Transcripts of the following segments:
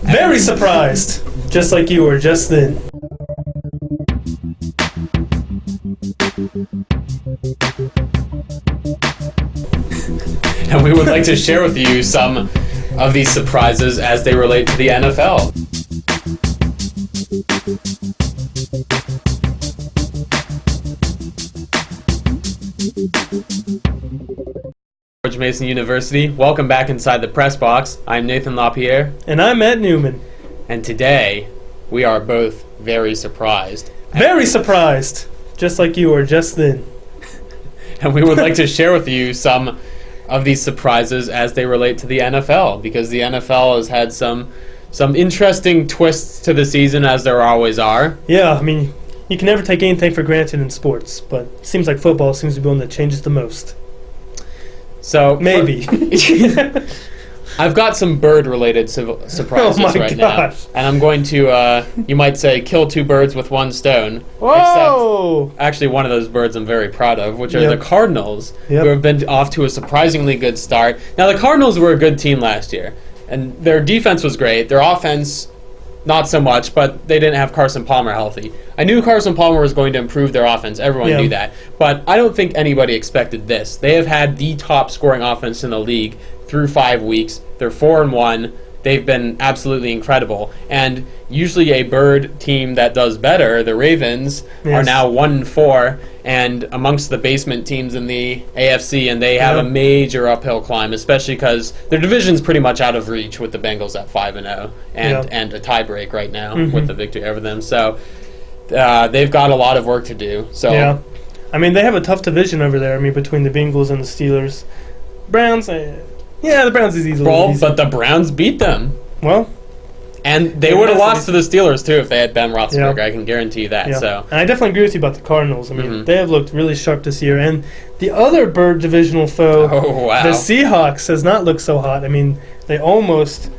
Very surprised, just like you were just then. And we would like to share with you some of these surprises as they relate to the NFL. George Mason University, welcome back inside the Pressbox. I'm Nathan LaPierre. And I'm Matt Newman. And today, we are both very surprised. Very surprised, just like you were just then. And we would like to share with you some of these surprises as they relate to the NFL, because the NFL has had some interesting twists to the season, as there always are. Yeah, I mean, you can never take anything for granted in sports, but it seems like football seems to be one that changes the most. So maybe. I've got some bird-related surprises right now, and I'm going to, you might say, kill two birds with one stone. Whoa! Except, actually, one of those birds I'm very proud of, which are the Cardinals, who have been off to a surprisingly good start. Now, the Cardinals were a good team last year, and their defense was great. Their offense, not so much, but they didn't have Carson Palmer healthy. I knew Carson Palmer was going to improve their offense. Everyone knew that. But I don't think anybody expected this. They have had the top scoring offense in the league through 5 weeks. They're 4-1. They've been absolutely incredible. And usually a bird team that does better, the Ravens, are now 1-4 and amongst the basement teams in the AFC, and they have a major uphill climb, especially because their division's pretty much out of reach with the Bengals at 5-0 and a tiebreak right now with the victory over them. So they've got a lot of work to do. So I mean, they have a tough division over there. I mean, between the Bengals and the Steelers. Browns, the Browns is easily easy. But the Browns beat them. Well, and they would have lost to the Steelers too if they had Ben Roethlisberger. I can guarantee you that. Yeah. So, and I definitely agree with you about the Cardinals. I mean, they have looked really sharp this year. And the other bird divisional foe, the Seahawks, has not looked so hot. I mean, they almost,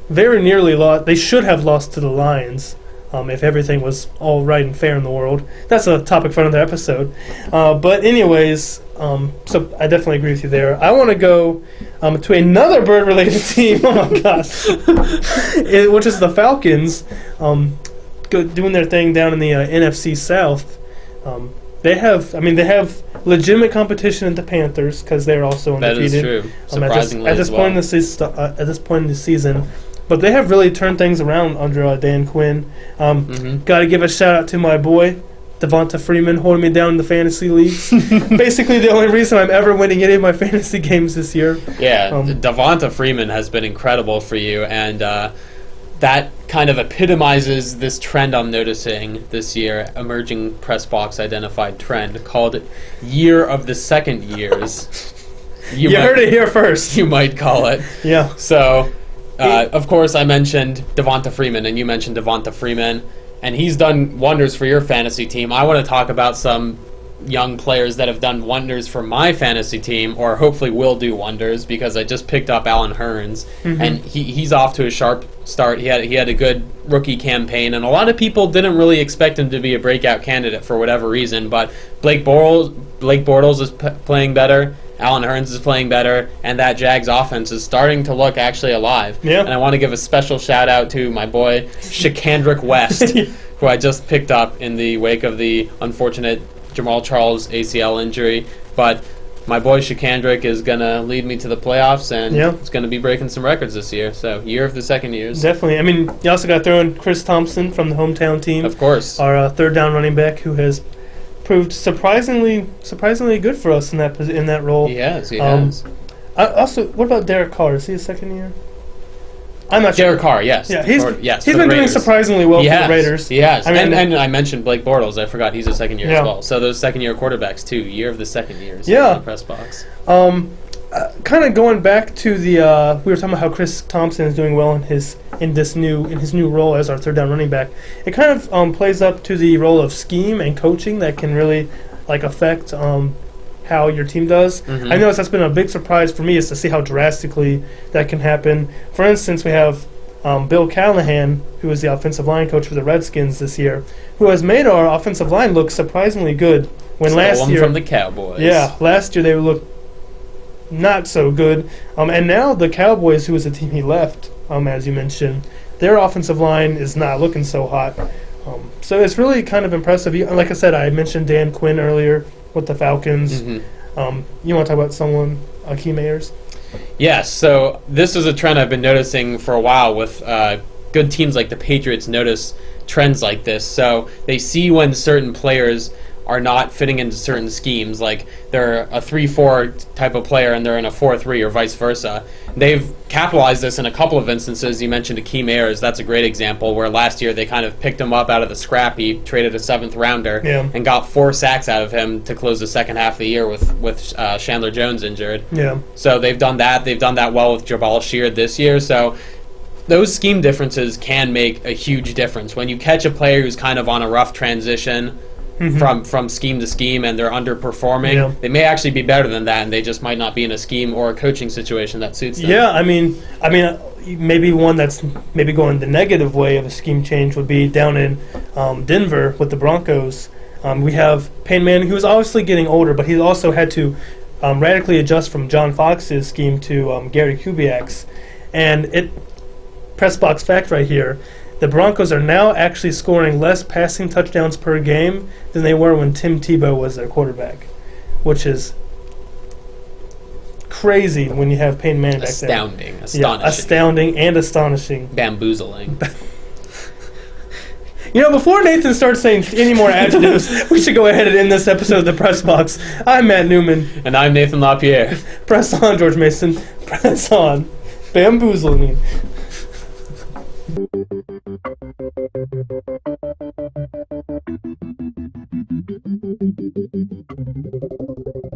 very nearly lost. They should have lost to the Lions. If everything was all right and fair in the world. That's a topic for another episode. But anyways, so I definitely agree with you there. I want to go to another bird-related team, oh my gosh, which is the Falcons, doing their thing down in the NFC South. They have legitimate competition at the Panthers because they're also undefeated. That is true, surprisingly at this point in the season. But they have really turned things around under Dan Quinn. Got to give a shout out to my boy, Devonta Freeman, holding me down in the fantasy leagues. Basically the only reason I'm ever winning any of my fantasy games this year. Yeah, Devonta Freeman has been incredible for you, and that kind of epitomizes this trend I'm noticing this year, emerging Pressbox identified trend called Year of the Second Years. You heard it here first. You might call it. Yeah. So... of course, I mentioned Devonta Freeman, and you mentioned Devonta Freeman, and he's done wonders for your fantasy team. I want to talk about some young players that have done wonders for my fantasy team, or hopefully will do wonders, because I just picked up Allen Hurns, and he's off to a sharp start. He had a good rookie campaign, and a lot of people didn't really expect him to be a breakout candidate for whatever reason, but Blake Bortles is playing better. Allen Hurns is playing better, and that Jags offense is starting to look actually alive. Yeah. And I want to give a special shout out to my boy Shakandrick West, who I just picked up in the wake of the unfortunate Jamal Charles ACL injury. But my boy Shakandrick is going to lead me to the playoffs, and it's going to be breaking some records this year. So, year of the second years. Definitely. I mean, you also got to throw in Chris Thompson from the hometown team. Of course. Our third down running back, who has proved surprisingly good for us in that role. He has. Also, what about Derek Carr? Is he a second year? I'm not sure. Derek Carr, yes. Yeah, he's been doing surprisingly well for the Raiders. He has. And I mentioned Blake Bortles. I forgot he's a second year as well. So those second year quarterbacks too. Year of the second years. Yeah. Press box. Kind of going back to the we were talking about how Chris Thompson is doing well in his new role as our third down running back. It kind of plays up to the role of scheme and coaching that can really affect how your team does. I know that's been a big surprise for me is to see how drastically that can happen. For instance, we have Bill Callahan, who is the offensive line coach for the Redskins this year, who has made our offensive line look surprisingly good When Stole last them year from the Cowboys. Yeah, last year they looked not so good. And now the Cowboys, who was the team he left, as you mentioned, their offensive line is not looking so hot. So it's really kind of impressive. Like I said, I mentioned Dan Quinn earlier with the Falcons. Mm-hmm. You want to talk about someone, Akeem Ayers? Yes, so this is a trend I've been noticing for a while with good teams like the Patriots notice trends like this. So they see when certain players are not fitting into certain schemes, like they're a 3-4 type of player and they're in a 4-3 or vice versa. They've capitalized this in a couple of instances. You mentioned Akeem Ayers. That's a great example where last year they kind of picked him up out of the scrap heap, traded a 7th rounder, and got 4 sacks out of him to close the second half of the year with Chandler Jones injured. Yeah. So they've done that. They've done that well with Jabal Sheard this year. So those scheme differences can make a huge difference. When you catch a player who's kind of on a rough transition from scheme to scheme and they're underperforming, they may actually be better than that, and they just might not be in a scheme or a coaching situation that suits them. Yeah, I mean, maybe one that's maybe going the negative way of a scheme change would be down in Denver with the Broncos. We have Peyton Manning, who's obviously getting older, but he also had to radically adjust from John Fox's scheme to Gary Kubiak's. And Pressbox fact right here, the Broncos are now actually scoring less passing touchdowns per game than they were when Tim Tebow was their quarterback, which is crazy when you have Peyton Manning back there. Astonishing. Yeah, astounding and astonishing. Bamboozling. Before Nathan starts saying any more adjectives, we should go ahead and end this episode of the Press Box. I'm Matt Newman. And I'm Nathan LaPierre. Press on, George Mason. Press on. Bamboozling.